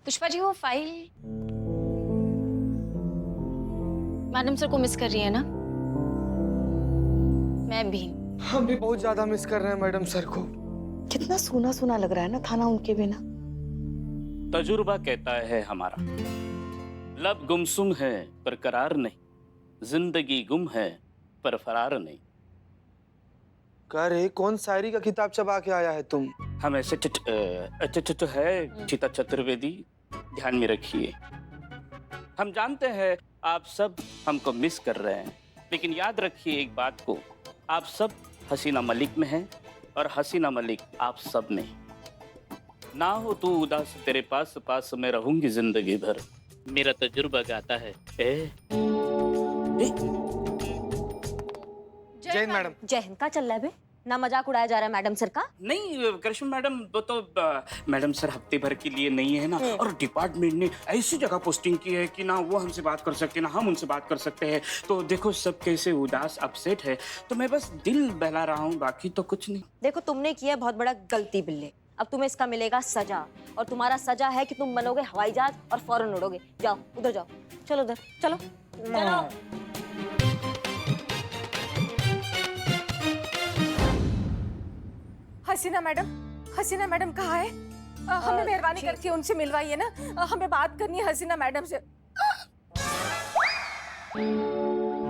पुष्पा जी, वो file madam sir को miss कर रही है ना? मैं भी। हम भी बहुत ज्यादा मिस कर रहे हैं मैडम सर को। कितना सूना सूना लग रहा है ना थाना उनके बिना। तजुर्बा कहता है हमारा, लब गुमसुम है पर करार नहीं, जिंदगी गुम है पर फरार नहीं। कह रहे कौन शायरी का किताब चबा के आया है तुम? हम ऐसे है चिता चतुर्वेदी, ध्यान में रखिए। हम जानते हैं आप सब हमको मिस कर रहे हैं, लेकिन याद रखिए एक बात को, आप सब हसीना मलिक में हैं और हसीना मलिक आप सब में। ना हो तू उदास, तेरे पास पास मैं रहूंगी जिंदगी भर, मेरा तजुर्बा गाता है। जय हिंद मैडम। जय हिंद का चल रहा है बे? ना मजाक उड़ाया जा रहा है मैडम सर का? नहीं करिश्मा मैडम, वो तो मैडम सर हफ्ते भर के लिए नहीं है ना, और डिपार्टमेंट ने ऐसी जगह पोस्टिंग की है कि ना वो हमसे बात कर सकते हैं ना हम उनसे बात कर सकते हैं। तो देखो सब कैसे उदास अपसेट है, तो मैं बस दिल बहला रहा हूँ, बाकी तो कुछ नहीं। देखो तुमने किया बहुत बड़ा गलती बिल्ले। अब तुम्हें इसका मिलेगा सजा, और तुम्हारा सजा है कि तुम बनोगे हवाई जहाज और फौरन उड़ोगे। जाओ उधर जाओ, चलो उधर चलो चलो। हसीना मैडम कहाँ है? हमें मेहरबानी करके उनसे मिलवाइए ना, हमें बात करनी है हसीना मैडम से।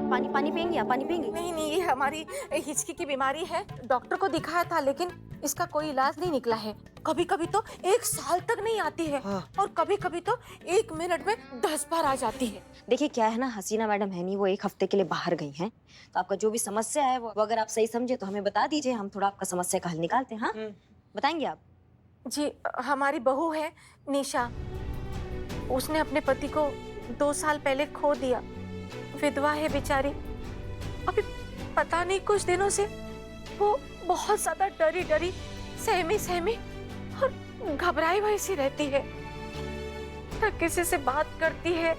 पानी पानी पियेंगी आप? पानी पियेंगी? नहीं नहीं, ये हमारी हिचकी की बीमारी है। डॉक्टर को दिखाया था लेकिन इसका कोई इलाज नहीं निकला है। कभी कभी तो 1 साल तक नहीं आती है, और कभी कभी तो 1 मिनट में 10 बार आ जाती है। देखिए क्या है ना, हसीना मैडम है नहीं, वो 1 हफ्ते के लिए बाहर गई हैं। तो आपका जो भी समस्या है वो अगर आप सही समझे तो हमें बता दीजिए, हम थोड़ा आपका समस्या का हल निकालते हैं। हाँ बताएंगे आप? जी, हमारी बहू है निशा, उसने अपने पति को 2 साल पहले खो दिया। विधवा है बेचारी। अभी पता नहीं कुछ दिनों से वो बहुत ज्यादा डरी डरी, सहमी सहमी और घबराई हुई सी रहती है। न किसी से बात करती है,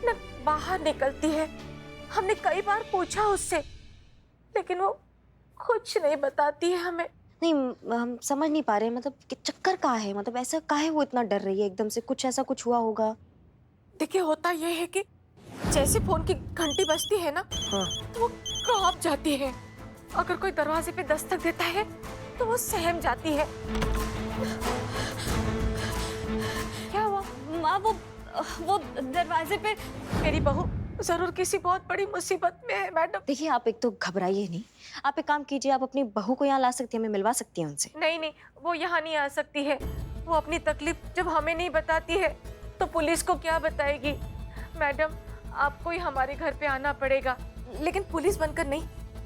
न बाहर निकलती है। हमने कई बार पूछा उससे, लेकिन वो कुछ नहीं बताती है हमें। नहीं, हम समझ नहीं पा रहे, मतलब कि चक्कर का है, मतलब ऐसा काहे वो इतना डर रही है एकदम से? कुछ ऐसा कुछ हुआ होगा? देखिए होता ये है कि जैसे फोन की घंटी बजती है ना, तो वो कांप जाती है। अगर कोई दरवाजे पे दस्तक देता है तो वो सहम जाती है। क्या हुआ माँ? वो दरवाजे पे मेरी बहू जरूर किसी बहुत बड़ी मुसीबत में है मैडम। देखिए आप एक तो घबराइए नहीं, आप एक काम कीजिए, आप अपनी बहू को यहाँ ला सकती हैं, हमें मिलवा सकती हैं उनसे। नहीं नहीं, वो यहाँ नहीं आ सकती है। वो अपनी तकलीफ जब हमें नहीं बताती है तो पुलिस को क्या बताएगी? मैडम आपको ही हमारे घर पे आना पड़ेगा, लेकिन पुलिस बनकर नहीं,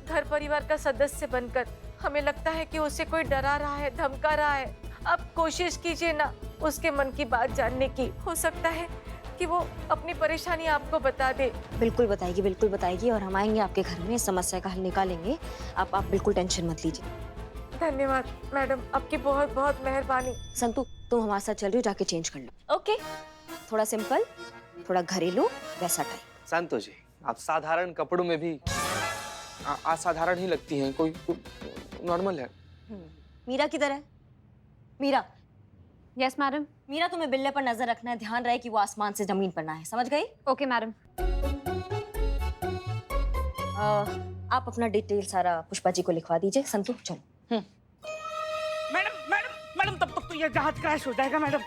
घर परिवार का सदस्य बनकर। हमें लगता है कि उसे कोई डरा रहा है, धमका रहा है। आप कोशिश कीजिए ना उसके मन की बात जानने की। हो सकता है कि वो अपनी परेशानी आपको बता दे। बिल्कुल बताएगी, और हम आएंगे आपके घर में, इस समस्या का हल निकालेंगे। आप बिल्कुल टेंशन मत लीजिए। धन्यवाद मैडम, आपकी बहुत बहुत मेहरबानी। संतू तुम हमारे साथ चल रही हो, जाके चेंज कर लो। ओके, थोड़ा सिंपल, थोड़ा घरेलू वैसा टाइप। संतो जी, आप साधारण कपड़ों में भी असाधारण ही लगती हैं। कोई नॉर्मल है। मीरा किधर है? Meera, yes madam. मीरा तुम्हें बिल्ले पर नजर रखना है, ध्यान रहे कि वो आसमान से जमीन पर ना है, समझ गई? Okay madam. आप अपना डिटेल सारा पुष्पा जी को लिखवा दीजिए। संतू चलो। मैडम मैडम मैडम, तब तक तो ये जहाज क्रैश हो जाएगा मैडम।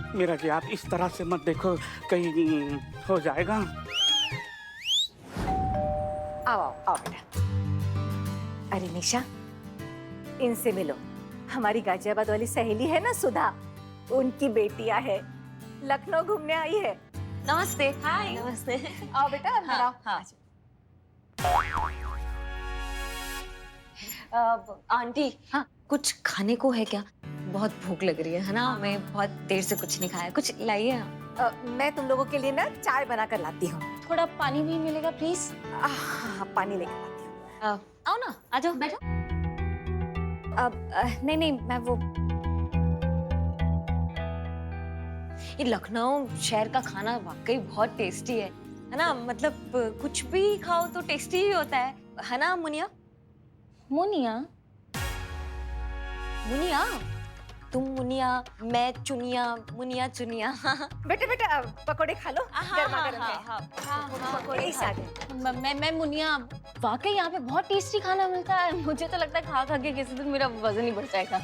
मेरा जी आप इस तरह से मत देखो, कहीं हो जाएगा। आओ आओ आओ बेटा। अरे निशा, इनसे मिलो। हमारी गाजियाबाद वाली सहेली है ना सुधा, उनकी बेटियां है, लखनऊ घूमने आई है। नमस्ते। हाय। नमस्ते। आओ बेटा अंदर आओ। हाँ। आंटी, हाँ कुछ खाने को है क्या? बहुत भूख लग रही है ना, हमें बहुत देर से कुछ नहीं खाया, कुछ लाइए ना। मैं तुम लोगों के लिए ना चाय बना कर लाती हूँ। थोड़ा पानी भी मिलेगा प्लीज? हाँ, पानी लेकर आती हूँ। आओ ना, आ जाओ बैठो। नहीं मैं वो, ये लखनऊ शहर का खाना वाकई बहुत टेस्टी है ना? मतलब कुछ भी खाओ तो टेस्टी ही होता है ना मुनिया? मुनिया? मुनिया तुम मुनिया, मैं चुनिया, मुनिया चुनिया। बेटे बेटे पकोड़े खा लो, गर्मा गर्म है। पकोड़े ही साथ हैं। मैं मुनिया, वाकई यहाँ पे बहुत टेस्टी खाना मिलता है। मुझे तो लगता है खा खा के किसी दिन मेरा वजन ही बढ़ जाएगा।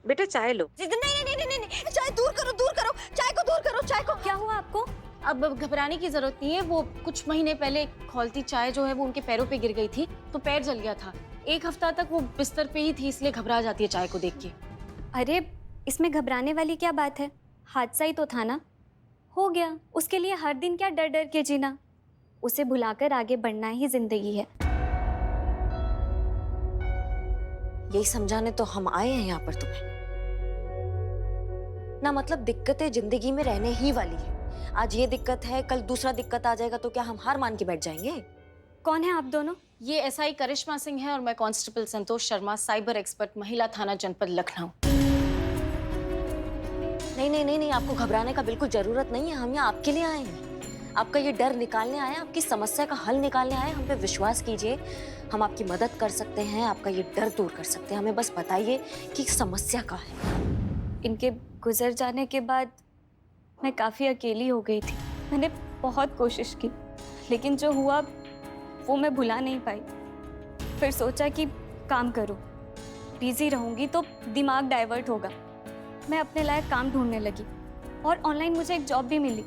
बेटा चाय लो। नहीं नहीं नहीं नहीं नहीं, चाय दूर करो, दूर करो, चाय को दूर करो, चाय को। क्या हुआ आपको? अब घबराने की जरूरत नहीं है। वो कुछ महीने पहले खौलती चाय जो है वो उनके पैरों पे गिर गई थी, तो पैर जल गया था। 1 हफ्ता तक वो बिस्तर पे ही थी, इसलिए घबरा जाती है चाय को देख के। अरे इसमें घबराने वाली क्या बात है? हादसा ही तो था ना, हो गया। उसके लिए हर दिन क्या डर डर के जीना? उसे भुलाकर आगे बढ़ना ही जिंदगी है। यही समझाने तो हम आए हैं यहाँ पर तुम्हें ना। मतलब दिक्कतें जिंदगी में रहने ही वाली है। आज ये दिक्कत है, कल दूसरा दिक्कत आ जाएगा, तो क्या हम हार मान के बैठ जाएंगे? कौन है आप दोनों? ये एसआई करिश्मा सिंह है और मैं constable Santosh Sharma, cyber expert, महिला थाना जनपद लखनऊ। नहीं नहीं नहीं नहीं, आपको घबराने का बिल्कुल जरूरत नहीं है। हम यहाँ आपके लिए आए हैं, आपका ये डर निकालने आए हैं, आपकी समस्या का हल निकालने आए हैं। हम पे विश्वास कीजिए, हम आपकी मदद कर सकते हैं, आपका ये डर दूर कर सकते हैं। हमें बस बताइए कि समस्या क्या है। इनके गुजर जाने के बाद मैं काफ़ी अकेली हो गई थी। मैंने बहुत कोशिश की, लेकिन जो हुआ वो मैं भुला नहीं पाई। फिर सोचा कि काम करूं, बिजी रहूंगी तो दिमाग डाइवर्ट होगा। मैं अपने लायक काम ढूंढने लगी और ऑनलाइन मुझे एक जॉब भी मिली।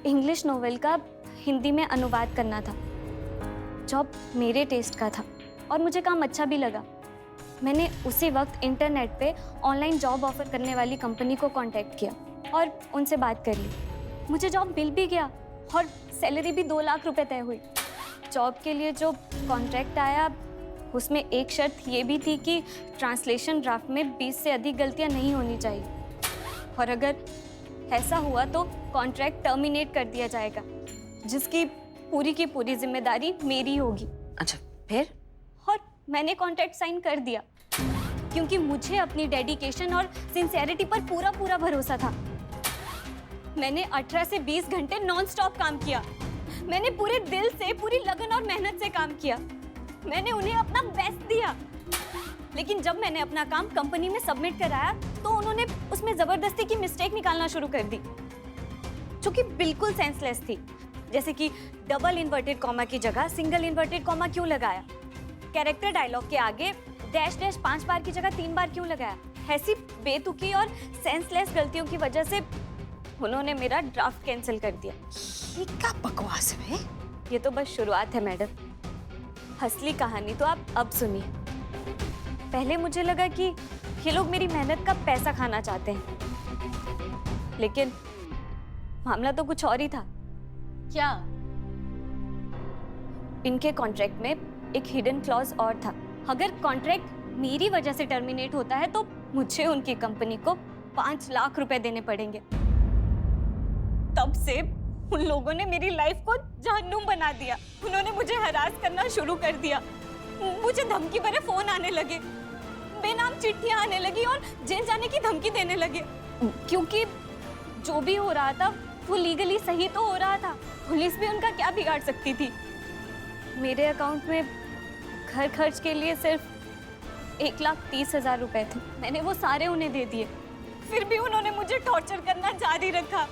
इंग्लिश नोवेल का हिंदी में अनुवाद करना था। जॉब मेरे टेस्ट का था और मुझे काम अच्छा भी लगा। मैंने उसी वक्त इंटरनेट पे ऑनलाइन जॉब ऑफर करने वाली कंपनी को कांटेक्ट किया और उनसे बात कर ली। मुझे जॉब मिल भी गया और सैलरी भी 2 लाख रुपए तय हुई। जॉब के लिए जो कॉन्ट्रैक्ट आया उसमें एक शर्त ये भी थी कि ट्रांसलेशन ड्राफ्ट में 20 से अधिक गलतियां नहीं होनी चाहिए, और अगर ऐसा हुआ तो कॉन्ट्रैक्ट टर्मिनेट कर दिया जाएगा, जिसकी पूरी की पूरी जिम्मेदारी मेरी होगी। अच्छा, फिर? और मैंने कॉन्ट्रैक्ट साइन कर दिया क्योंकि मुझे अपनी डेडिकेशन और सिंसियरिटी पर पूरा पूरा भरोसा था। मैंने 18 से 20 घंटे नॉन स्टॉप काम किया। मैंने पूरे दिल से, पूरी लगन और मेहनत से काम किया। मैंने उन्हें अपना बेस्ट दिया। लेकिन जब मैंने अपना काम कंपनी में सबमिट कराया तो उन्होंने उसमें जबरदस्ती की मिस्टेक निकालना शुरू कर दी, जो कि बिल्कुल सेंसलेस थी। जैसे कि डबल इन्वर्टेड कॉमा की जगह सिंगल इन्वर्टेड कॉमा क्यों लगाया? कैरेक्टर डायलॉग के आगे डैश डैश 5 बार की जगह 3 बार क्यों लगाया? ऐसी बेतुकी और सेंसलेस गलतियों की वजह से उन्होंने मेरा ड्राफ्ट कैंसिल कर दिया। ये क्या बकवास है बे? ये तो बस शुरुआत है मैडम, असली कहानी तो आप अब सुनिए। पहले मुझे लगा कि ये लोग मेरी मेहनत का पैसा खाना चाहते हैं, लेकिन मामला तो कुछ और ही था। क्या? इनके कॉन्ट्रैक्ट में एक हिडन क्लॉज और था। अगर कॉन्ट्रैक्ट मेरी वजह से टर्मिनेट होता है तो मुझे उनकी कंपनी को 5 लाख रुपए देने पड़ेंगे। तब से उन लोगों ने मेरी लाइफ को जहन्नुम बना दिया। उन्होंने मुझे हरास करना शुरू कर दिया। मुझे धमकी भरे फोन आने लगे, बेनाम चिट्ठियां आने लगी और जेल जाने की धमकी देने लगे, क्योंकि जो भी हो रहा था वो लीगली सही तो हो रहा था। पुलिस भी उनका क्या बिगाड़ सकती थी। मेरे अकाउंट में घर खर्च के लिए सिर्फ 1,30,000 रुपए थे। मैंने वो सारे उन्हें दे दिए, फिर भी उन्होंने मुझे टॉर्चर करना जारी रखा।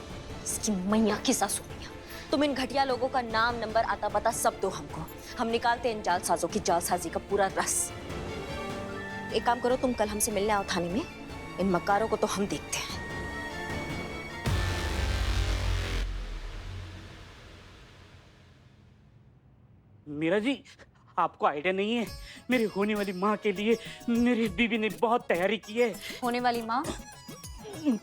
इसकी मैया की सासू मैया, तुम इन घटिया लोगों का नाम, नंबर, आता पता सब दो हमको। हम निकालते हैं इन जालसाजों की जालसाजी का पूरा रस। एक काम करो, तुम कल हमसे मिलने आओ थाने में। इन मकारों को तो हम देखते हैं। मीरा जी, आपको आइडिया नहीं है, मेरी होने वाली माँ के लिए मेरी बीवी ने बहुत तैयारी की है। होने वाली माँ?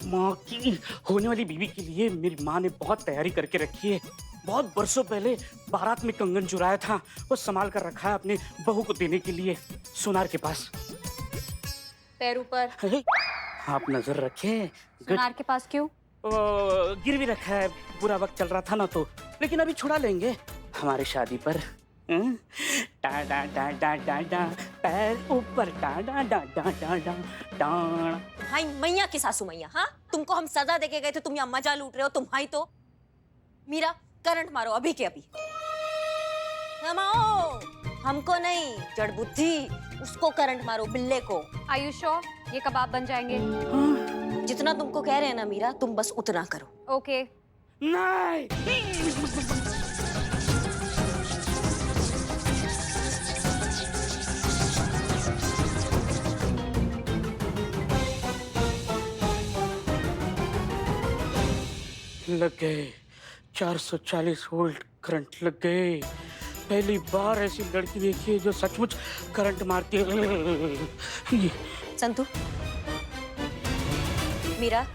माँ की होने वाली बीवी के लिए मेरी माँ ने बहुत तैयारी करके रखी है। बहुत बरसों पहले बारात में कंगन चुराया था, वो संभाल कर रखा है अपने बहू को देने के लिए सोनार के पास। पैर ऊपर। आप नजर रखें। सोनार के पास क्यों? गिरवी रखा है, बुरा वक्त चल रहा था ना तो, लेकिन अभी छुड़ा लेंगे हमारी शादी पर। डा डा डा डा डा डा, पैर ऊपर, डा डा डा डा डा डा डा। हाय मैया की सासू मैया, हाँ? तुमको हम सजा देके गए थे, तुम यहाँ मजा लूट रहे हो। तुम हाई तो मीरा, करंट मारो अभी के अभी। नमाओ, हमको नहीं, जड़ बुद्धि, उसको करंट मारो, बिल्ले को। Are you sure? ये कबाब बन जाएंगे। जितना तुमको कह रहे हैं ना मीरा, तुम बस उतना करो। ओके। नहीं। लग गए 440 वोल्ट करंट लग गए। पहली बार ऐसी लड़की देखी है जो सचमुच करंट मारती है। संतु, मीरा,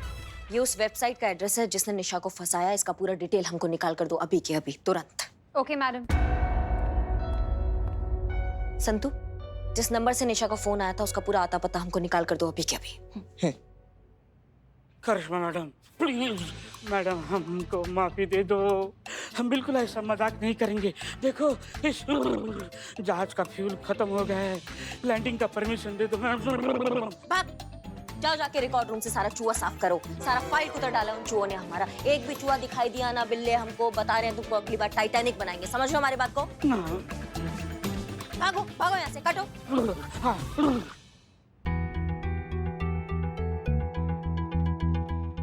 ये उस वेबसाइट का एड्रेस है जिसने निशा को फंसाया। इसका पूरा डिटेल हमको निकाल कर दो अभी के अभी, तुरंत। Okay madam. संतु, जिस नंबर से निशा का फोन आया था उसका पूरा आता पता हमको निकाल कर दो अभी के अभी। करिश्मा मैडम, प्लीज मैडम, हमको माफी दे दो। हम बिल्कुल ऐसा मजाक नहीं करेंगे। देखो, इस जहाज का फ्यूल खत्म हो गया है। लैंडिंग का परमिशन दे दो। भाग, जाओ जाके रिकॉर्ड रूम से सारा चूहा साफ करो। सारा फाइल कुतर डाला उन चूहों ने हमारा। एक भी चूहा दिखाई दिया ना बिल्ले हमको बता रहे हैं तुमको अगली बार टाइटैनिक बनाएंगे। समझ लो हमारी बात को। भागो भागो यहाँ से, काटो।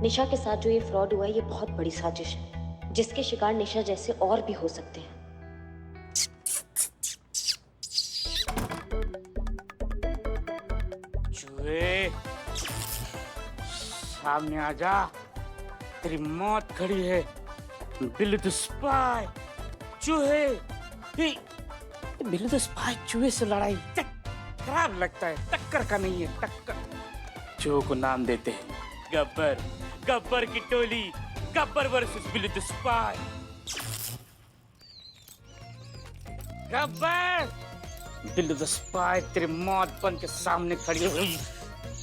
निशा के साथ जो ये फ्रॉड हुआ है, ये बहुत बड़ी साजिश है जिसके शिकार निशा जैसे और भी हो सकते हैं। चूहे, सामने आ जा, तेरी मौत खड़ी है। बिल्ली द स्पाई, चूहे, बिल्ली द स्पाई चूहे से लड़ाई खराब लगता है। टक्कर का नहीं है, टक्कर। चूहों को नाम देते हैं गब्बर। गब्बर की टोली, गब्बर वर्सेस बिल्ली द स्पाई। गब्बर, बिल्ली द स्पाई तेरी मौत बन के सामने खड़ी हुई।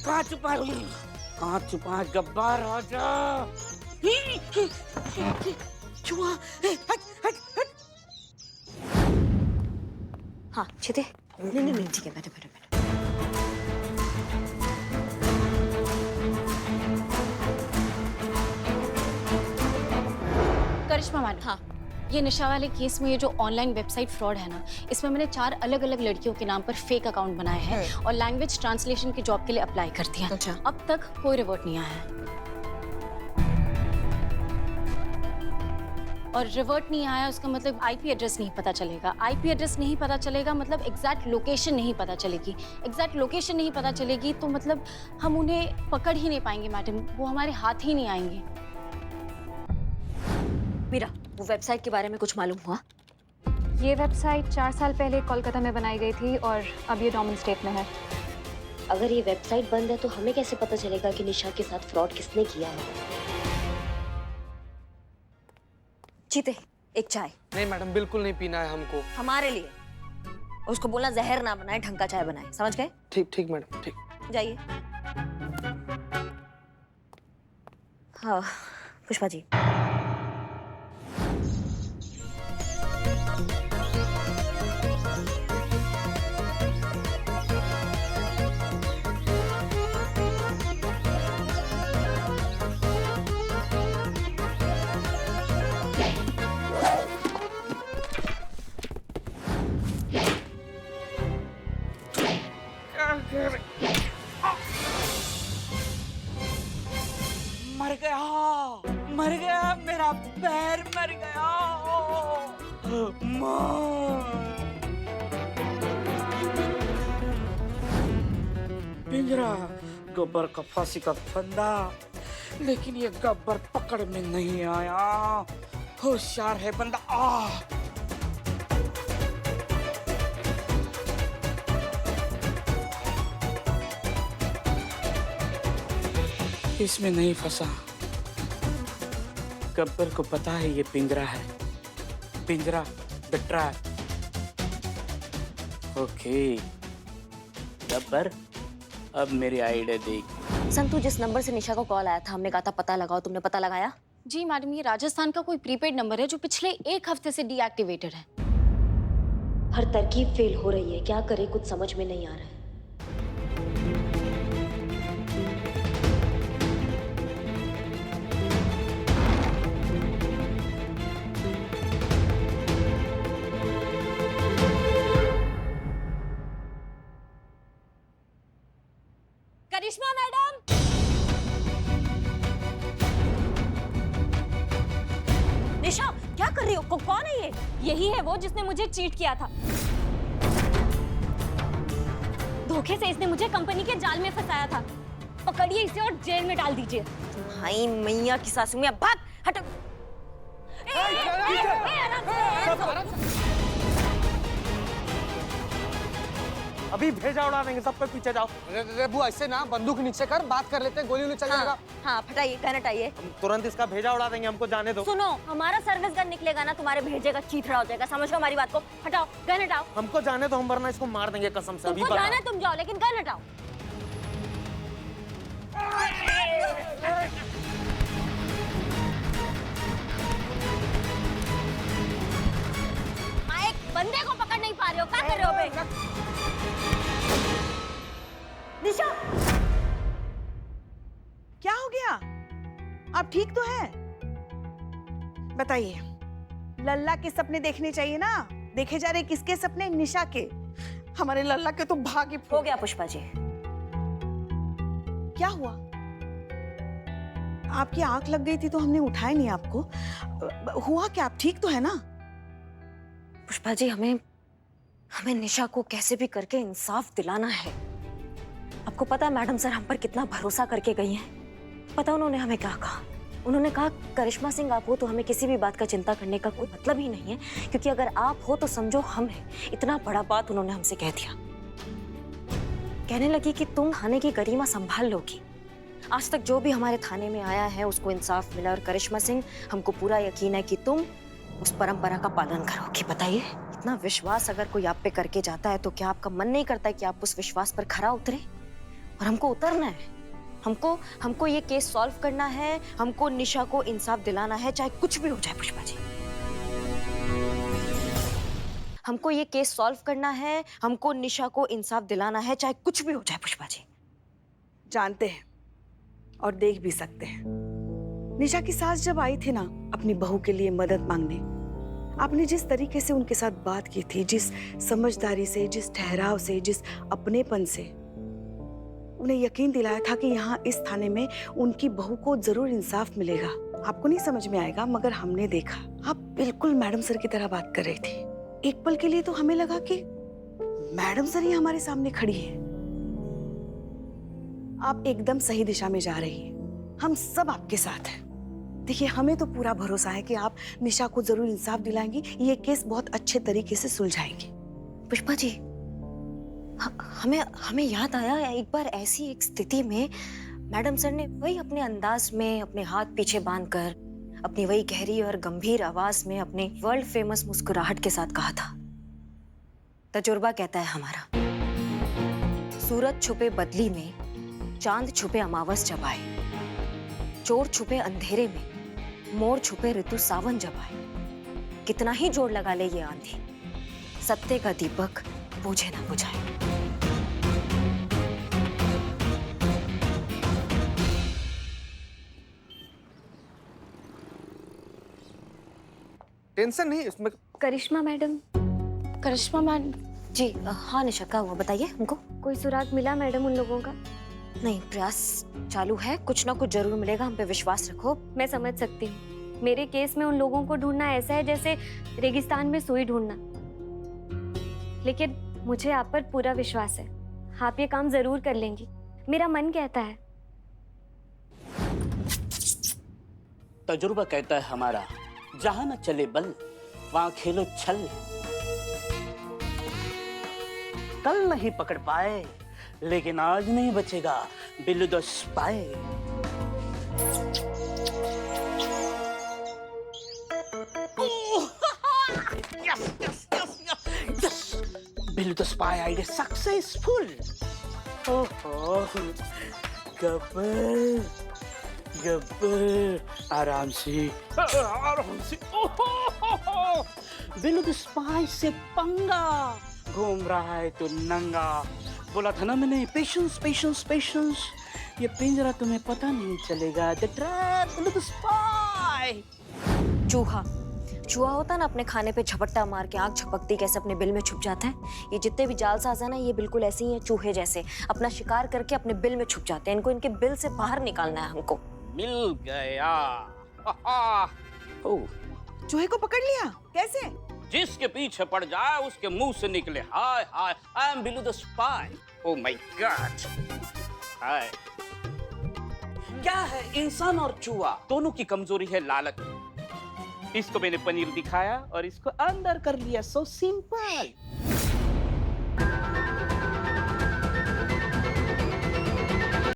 कहाँ छुपा है? कहाँ छुपा है गब्बर? आजा। चूहा, हट हट हट। हाँ चीते, नहीं ठीक है, बैठो बैठो बैठो। करिश्मा मैडम, हाँ, ये निशा वाले केस में ये जो ऑनलाइन वेबसाइट फ्रॉड है ना, इसमें मैंने 4 अलग-अलग लड़कियों के नाम पर फेक अकाउंट बनाए हैं और लैंग्वेज ट्रांसलेशन की जॉब के लिए अप्लाई कर दिया। अच्छा। अब तक कोई रिवर्ट नहीं आया है। और रिवर्ट नहीं आया उसका मतलब आईपी एड्रेस नहीं पता चलेगा। आईपी एड्रेस नहीं पता चलेगा मतलब एग्जैक्ट लोकेशन नहीं पता चलेगी। एग्जैक्ट लोकेशन नहीं पता चलेगी तो मतलब हम उन्हें पकड़ ही नहीं पाएंगे मैडम, वो हमारे हाथ ही नहीं आएंगे। मीरा, वो वेबसाइट के बारे में कुछ मालूम हुआ? ये वेबसाइट 4 साल पहले कोलकाता में बनाई गई थी और अब ये डोमेन स्टेट में है। अगर ये वेबसाइट बंद है तो हमें कैसे पता चलेगा कि निशा के साथ फ्रॉड किसने किया है? चीते, एक चाय। नहीं मैडम, बिल्कुल नहीं पीना है हमको। हमारे लिए। उसको बोलना जहर ना बनाए, ढंग का चाय बनाए। समझ गए? ठीक ठीक मैडम, ठीक। जाइए। हाँ पुष्पा जी। मर गया, मर गया, मेरा पैर मर गया। पिंजरा, गब्बर का फांसी का फंदा, लेकिन ये गब्बर पकड़ में नहीं आया। होशियार है बंदा। इसमें नहीं फंसा। गब्बर को पता है ये पिंजरा है, पिंजरा द ट्रैप। ओके गब्बर, अब मेरी आइडिया देख। संतु, जिस नंबर से निशा को कॉल आया था हमने कहा था पता लगाओ, तुमने पता लगाया? जी मैडम, ये राजस्थान का कोई प्रीपेड नंबर है जो पिछले 1 हफ्ते से डीएक्टिवेटेड है। हर तरकीब फेल हो रही है, क्या करे कुछ समझ में नहीं आ रहा है। करिश्मा मैडम! निशा, क्या कर रही हो? कौन है ये? यही है वो जिसने मुझे चीट किया था। धोखे से इसने मुझे कंपनी के जाल में फंसाया था। पकड़िए इसे और जेल में डाल दीजिए। भाई मैया की सासू में भाग, हटो। अभी भेजा उड़ा देंगे, सबको पीछे जाओ। अरे बुआ, ऐसे ना बंदूक नीचे कर, बात कर लेते हैं, गोली वोली चल जाएगा। हाँ, फटाइए, गन हटाइए। हम तुरंत इसका भेजा उड़ा देंगे, हमको जाने दो। सुनो, हमारा सर्विस गन निकलेगा ना, तुम्हारे भेजे का चीथड़ा हो जाएगा। समझ लो हमारी बात को। हटाओ, गन हटाओ। हमको जाने दो, हम वरना इसको मार देंगे कसम से। अभी तुमको जाना तुम जाओ, लेकिन गन हटाओ। एक बंदे को पकड़ नहीं पा रहे हो, क्या कर रहे हो बे? निशा, क्या हो गया? आप ठीक तो हैं? बताइए, लल्ला के सपने देखने चाहिए ना? देखे जा रहे किसके सपने? निशा के। हमारे लल्ला के तो भाग्य फूट हो गया पुष्पा जी। क्या हुआ? आपकी आंख लग गई थी तो हमने उठाया नहीं आपको। हुआ क्या? आप ठीक तो है ना? पुष्पा जी, हमें निशा को कैसे भी करके इंसाफ दिलाना है। आपको पता है मैडम सर हम पर कितना भरोसा करके गई हैं। पता उन्होंने हमें क्या कहा? उन्होंने कहा करिश्मा सिंह आप हो तो हमें किसी भी बात का चिंता करने का कोई मतलब ही नहीं है, क्योंकि अगर आप हो तो समझो हम हैं। इतना बड़ा बात उन्होंने हमसे कह दिया। कहने लगी कि तुम थाने की गरिमा संभाल लोगी। आज तक जो भी हमारे थाने में आया है उसको इंसाफ मिला, और करिश्मा सिंह हमको पूरा यकीन है कि तुम उस परंपरा का पालन करोगी। बताइए, इतना विश्वास अगर कोई आप पे करके जाता है तो क्या आपका मन नहीं करता है कि आप उस विश्वास पर खरा उतरे? और हमको उतरना है। हमको ये केस सॉल्व करना है। हमको निशा को इंसाफ दिलाना है, चाहे कुछ भी हो जाए पुष्पा जी। हमको ये केस सॉल्व करना है। हमको निशा को इंसाफ दिलाना है, चाहे कुछ भी हो जाए पुष्पा जी। जानते हैं और देख भी सकते हैं। निशा की सास जब आई थी ना अपनी बहू के लिए मदद मांगने, आपने जिस तरीके से उनके साथ बात की थी, जिस समझदारी से, जिस ठहराव से, जिस अपनेपन से उन्हें यकीन दिलाया था कि यहाँ इस थाने में उनकी बहू को जरूर इंसाफ मिलेगा। आपको नहीं समझ में आएगा, मगर हमने देखा आप बिल्कुल मैडम सर की तरह बात कर रही थी। एक पल के लिए तो हमें लगा कि मैडम सर ही हमारे सामने खड़ी है। आप एकदम सही दिशा में जा रही हैं। हम सब आपके साथ हैं। देखिए, हमें तो पूरा भरोसा है कि आप निशा को जरूर इंसाफ दिलाएंगी। ये केस बहुत अच्छे तरीके से सुलझाएंगी। पुष्पा जी, हमें याद आया एक बार ऐसी एक स्थिति में मैडम सर ने वही अपने अंदाज में अपने हाथ पीछे बांधकर अपनी वही गहरी और गंभीर आवाज में अपने वर्ल्ड फेमस मुस्कुराहट के साथ कहा था, तजुर्बा कहता है हमारा, सूरज छुपे बदली में, चांद छुपे अमावस जब आए, चोर छुपे अंधेरे में, मोर छुपे ऋतु सावन जब आए, कितना ही जोर लगा ले ये आंधी, सत्य का दीपक बुझे ना बुझाए। टेंशन नहीं इसमें। करिश्मा मैडम। करिश्मा मैम जी हाँ निशा, क्या हुआ बताइए हमको। कोई सुराग मिला मैडम उन लोगों का? नहीं, प्रयास चालू है, कुछ ना कुछ जरूर मिलेगा, हम पे विश्वास रखो। मैं समझ सकती हूँ, मेरे केस में उन लोगों को ढूंढना ऐसा है जैसे रेगिस्तान में सुई ढूंढना, लेकिन मुझे आप पर पूरा विश्वास है। आप ये काम जरूर कर लेंगी, मेरा मन कहता है। तजुर्बा कहता है हमारा, जहां न चले बल वहां खेलो छल। कल नहीं पकड़ पाए लेकिन आज नहीं बचेगा Billu the spy. Billu the spy idea successful. Gabbar Gabbar आराम से आराम से। बिल्लू द स्पाई से पंगा, घूम रहा है तो नंगा। बोला था ना मैंने, पेशेंस पेशेंस पेशेंस, ये पिंजरा तुम्हें पता नहीं चलेगा। The trap, Billu the spy. चूहा, चूहा होता है ना अपने खाने पे झपट्टा मार के आग झपकती कैसे अपने बिल में छुप जाता है, ये जितने भी जालसाज है ना ये बिल्कुल ऐसे ही है, चूहे जैसे अपना शिकार करके अपने बिल में छुप जाते हैं। इनको इनके बिल से बाहर निकालना है हमको। मिल गया। ओह, चूहे को पकड़ लिया? कैसे? जिसके पीछे पड़ जाए उसके मुंह से निकले hi hi, I am Billu the spy. Oh my God. Hi, क्या है, इंसान और चूहा दोनों की कमजोरी है लालच। इसको मैंने पनीर दिखाया और इसको अंदर कर लिया। So simple.